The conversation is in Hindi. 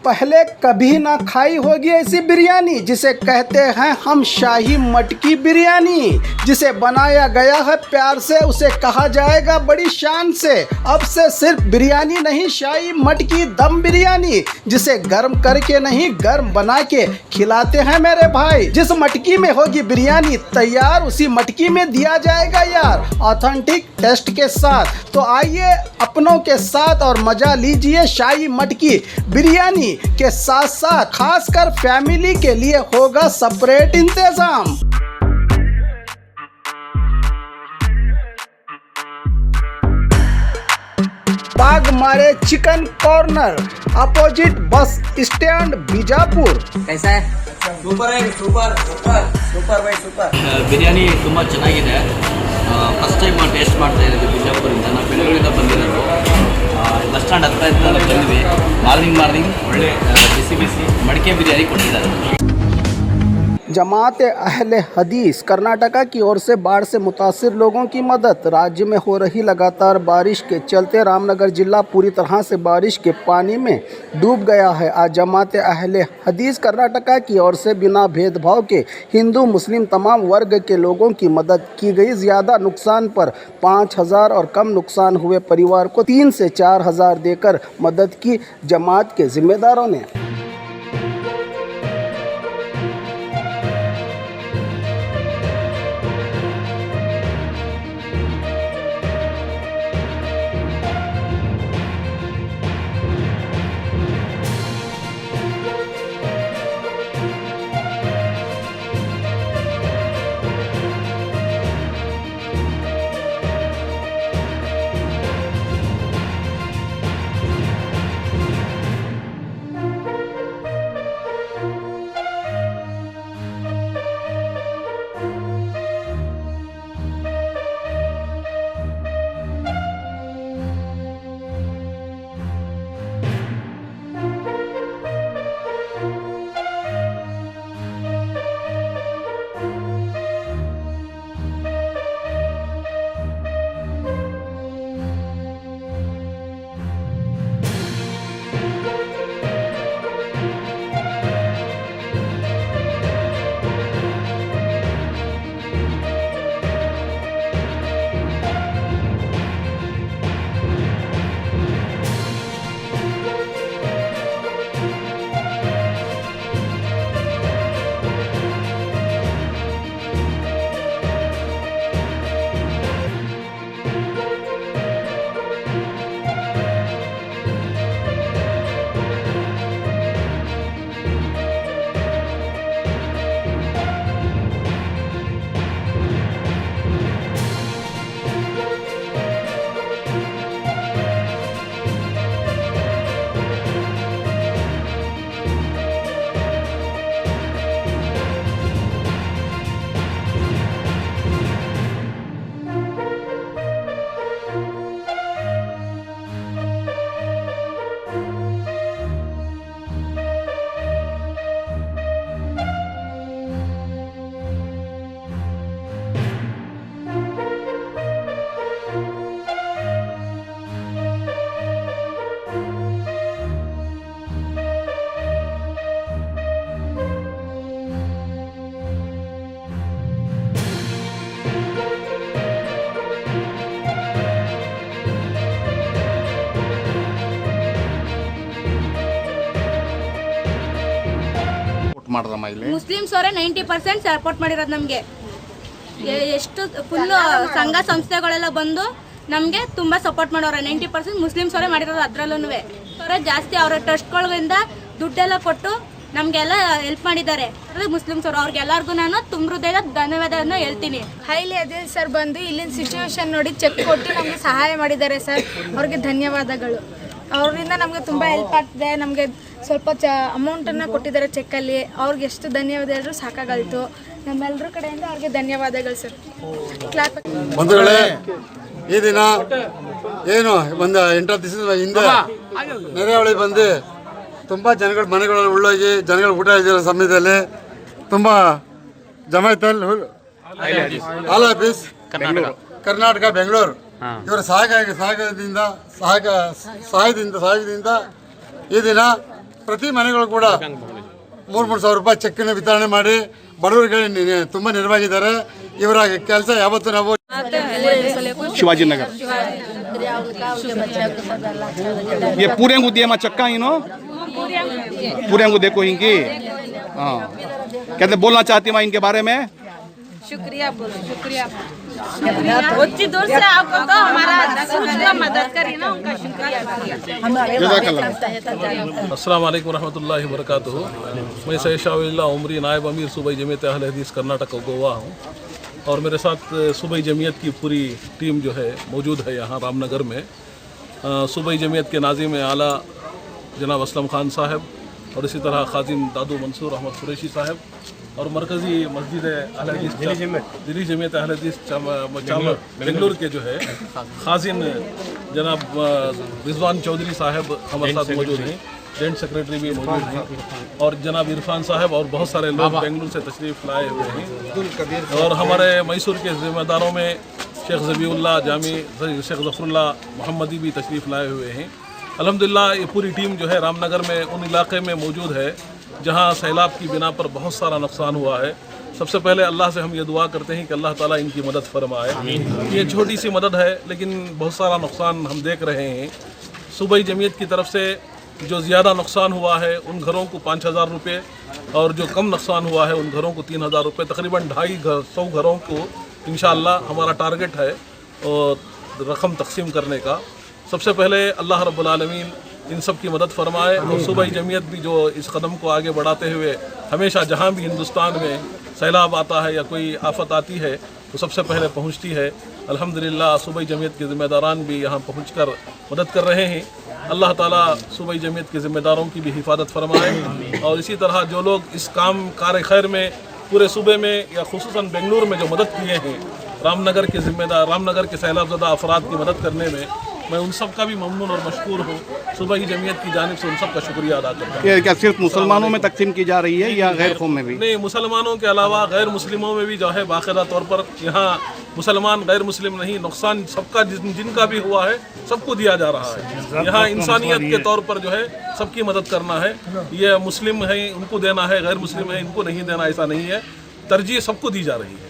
पहले कभी ना खाई होगी ऐसी बिरयानी जिसे कहते हैं हम शाही मटकी बिरयानी, जिसे बनाया गया है प्यार से, उसे कहा जाएगा बड़ी शान से। अब से सिर्फ बिरयानी नहीं, शाही मटकी दम बिरयानी, जिसे गर्म करके नहीं गर्म बना के खिलाते हैं मेरे भाई। जिस मटकी में होगी बिरयानी तैयार, उसी मटकी में दिया जाएगा यार ऑथेंटिक टेस्ट के साथ। तो आइए अपनों के साथ और मजा लीजिए शाही मटकी बिरयानी के साथ साथ खासकर फैमिली के लिए होगा सेपरेट इंतजाम। बाग मारे chicken corner, opposite bus stand Bijapur. कैसा है? ಸೂಪರ್ ಆಗಿ super super super by super biryani ತುಂಬ ಚೆನ್ನಾಗಿದೆ. ಫಸ್ಟ್ ಟೈಮ್ ಟೇಸ್ಟ್ ಮಾಡ್ತಾ ಇದ್ದೀವಿ ಬಿಜಾಪುರಿಂದ. ನಾವು ಬೆಂಗಳೂರಿಂದ ಬಂದಿರೋದು. ಬಸ್ ಸ್ಟ್ಯಾಂಡ್ ಹತ್ರ ಇದ್ದ ಬಂದ್ವಿ. ಮಾರ್ನಿಂಗ್ ಒಳ್ಳೆ ಬಿಸಿ ಮಡಿಕೆ ಬಿರಿಯಾನಿ ಕೊಟ್ಟಿದ್ದಾರೆ. जमात अहले हदीस कर्नाटका की ओर से बाढ़ से मुतासिर लोगों की मदद। राज्य में हो रही लगातार बारिश के चलते रामनगर जिला पूरी तरह से बारिश के पानी में डूब गया है। आज जमात अहले हदीस कर्नाटका की ओर से बिना भेदभाव के हिंदू मुस्लिम तमाम वर्ग के लोगों की मदद की गई। ज़्यादा नुकसान पर 5,000 और कम नुकसान हुए परिवार को 3 से 4,000 देकर मदद की जमात के जिम्मेदारों ने। ಮುಸ್ಲಿಮ್ಸ್ ಅವರೇ 90% ಸಪೋರ್ಟ್ ಮಾಡಿರೋದು ನಮಗೆ. ಎಷ್ಟು ಫುಲ್ ಸಂಘ ಸಂಸ್ಥೆಗಳೆಲ್ಲ ಬಂದು ನಮಗೆ ತುಂಬ ಸಪೋರ್ಟ್ ಮಾಡೋರೆ. 90% ಮುಸ್ಲಿಮ್ಸ್ ಅವರೇ ಮಾಡಿರೋದು. ಅದರಲ್ಲೂ ಅವರೇ ಜಾಸ್ತಿ ಅವರ ಟ್ರಸ್ಟ್ಗಳಿಂದ ದುಡ್ಡೆಲ್ಲ ಕೊಟ್ಟು ನಮಗೆಲ್ಲ ಹೆಲ್ಪ್ ಮಾಡಿದ್ದಾರೆ. ಮುಸ್ಲಿಮ್ಸ್ ಅವರು ಅವ್ರಿಗೆಲ್ಲರಿಗೂ ನಾನು ತುಂಬ ಹೃದಯದ ಧನ್ಯವಾದವನ್ನು ಹೇಳ್ತೀನಿ. ಹೈಲಿ ಅದಿಲ್ ಸರ್ ಬಂದು ಇಲ್ಲಿನ ಸಿಚುವೇಶನ್ ನೋಡಿ ಚೆಕ್ ಕೊಟ್ಟು ನಮಗೆ ಸಹಾಯ ಮಾಡಿದ್ದಾರೆ ಸರ್. ಅವ್ರಿಗೆ ಧನ್ಯವಾದಗಳು. ಅವರಿಂದ ನಮಗೆ ತುಂಬ ಹೆಲ್ಪ್ ಆಗ್ತಿದೆ. ನಮಗೆ ಸ್ವಲ್ಪ ಅಮೌಂಟನ್ನು ಕೊಟ್ಟಿದ್ದಾರೆ ಚೆಕ್ಕಲ್ಲಿ. ಅವ್ರಿಗೆ ಎಷ್ಟು ಧನ್ಯವಾದ ಹೇಳಿದ್ರು ಸಾಕಾಗಲ್ತು. ನಮ್ಮೆಲ್ಲರ ಕಡೆಯಿಂದ ಅವ್ರಿಗೆ ಧನ್ಯವಾದಗಳು ಸರ್. ಬಂಧುಗಳೇ, ಈ ದಿನ ಏನು ಒಂದು 8 ದಿವಸದ ಹಿಂದೆ ನೆರೆಹೊಳೆ ಬಂದು ತುಂಬ ಜನಗಳ ಮನೆಗಳಲ್ಲಿ ಉಳ್ಳೋಗಿ ಜನಗಳು ಊಟ ಇದ್ದಿರೋ ಸಮಯದಲ್ಲಿ ತುಂಬ ಜಮಾಯಿತಲ್ ಆಲ್ ಆಫೀಸ್ ಕರ್ನಾಟಕ ಬೆಂಗಳೂರು ಇವರ ಸಹಾಯದಿಂದ ಈ ದಿನ ಪ್ರತಿ ಮನೆಗಳು ಕೂಡ 3,000 ರೂಪಾಯಿ ಚೆಕ್ಕನ್ನು ವಿತರಣೆ ಮಾಡಿ ಬಡವರಿಗೆ ತುಂಬ ನೆರವಾಗಿದ್ದಾರೆ. ಇವರ ಕೆಲಸ ಯಾವತ್ತೂ ನಾವು शिवाजी नगर ये पूरे को दिए मैं चक्का इनो पूरे को देखो इनकी हाँ कहते बोलना चाहती मैं इनके बारे में शुक्रिया उतनी दूर से आपको तो हमारा सूझ का मदद करी ना उनका शुक्रिया अस्सलाम वालेकुम रहमतुल्लाहि व बरकातुहू। मैं सैयद शाह उमरी नायब अमीर सूबाई जमीयत अहले हदीस कर्नाटक गोवा हूँ और मेरे साथ सूबाई जमीयत की पूरी टीम जो है मौजूद है यहाँ रामनगर में। सूबाई जमीयत के नाज़िम आला जनाब असलम खान साहब और इसी तरह खाजिम दादू मंसूर अहमद कुरैशी साहब और मरकज़ी मस्जिद दिल्ली जमीयत अहले हदीस बेंगलुरु के जो है खाजिन जनाब रिजवान चौधरी साहब हमारे साथ मौजूद हैं। जॉइंट सेक्रेटरी भी मौजूद हैं और जनाब इरफान साहब और बहुत सारे लोग बेंगलुरु से तशरीफ़ लाए हुए हैं। और हमारे मैसूर के ज़िम्मेदारों में शेख ज़बीउल्लाह जामी शेख ज़फ़रुल्लाह मोहम्मदी भी तशरीफ़ लाए हुए हैं। अल्हम्दुलिल्लाह ये पूरी टीम जो है रामनगर में उन इलाके में मौजूद है जहाँ सैलाब की बिना पर बहुत सारा नुकसान हुआ है। सबसे पहले अल्लाह से हम ये दुआ करते हैं कि अल्लाह ताला इनकी मदद फरमाए। ये छोटी सी मदद है लेकिन बहुत सारा नुकसान हम देख रहे हैं। सूबाई जमीयत की तरफ से जो ज़्यादा नुकसान हुआ है उन घरों को 5,000 रुपये और जो कम नुकसान हुआ है उन घरों को 3,000 रुपये, तकरीबन 250 घरों को इंशाअल्लाह हमारा टारगेट है और रकम तकसीम करने का। सबसे पहले अल्लाह रब्बुल आलमीन इन सब की मदद फरमाए और सूबाई जमीयत भी जो इस कदम को आगे बढ़ाते हुए हमेशा जहाँ भी हिंदुस्तान में सैलाब आता है या कोई आफत आती है तो सबसे पहले पहुँचती है। अल्हम्दुलिल्लाह सूबाई जमीयत के ज़िम्मेदारान भी यहाँ पहुँचकर मदद कर रहे हैं। अल्लाह ताला सूबाई जमीयत के ज़िम्मेदारों की भी हिफाजत फरमाए और इसी तरह जो लोग इस कार खैर में पूरे सूबे में या खुसूसन बेंगलुरु में जो मदद किए हैं रामनगर के सैलाबज़दा अफराद की मदद करने में मैं उन सब का भी ममनून और मशकूर हूँ। सूबाई जमीयत की जानिब से उन सब का शुक्रिया अदा करता हूँ। क्या सिर्फ मुसलमानों में तकसीम की जा रही है या गैर कौम में भी? नहीं, मुसलमानों के अलावा गैर मुस्लिमों में भी जो है बाकायदा तौर पर यहाँ मुसलमान गैर मुस्लिम नहीं नुकसान सबका जिनका भी हुआ है सबको दिया जा रहा है। यहाँ इंसानियत के तौर पर जो है सबकी मदद करना है। ये मुस्लिम है उनको देना है, गैर मुस्लिम है इनको नहीं देना, ऐसा नहीं है। तरजीह सबको दी जा रही है।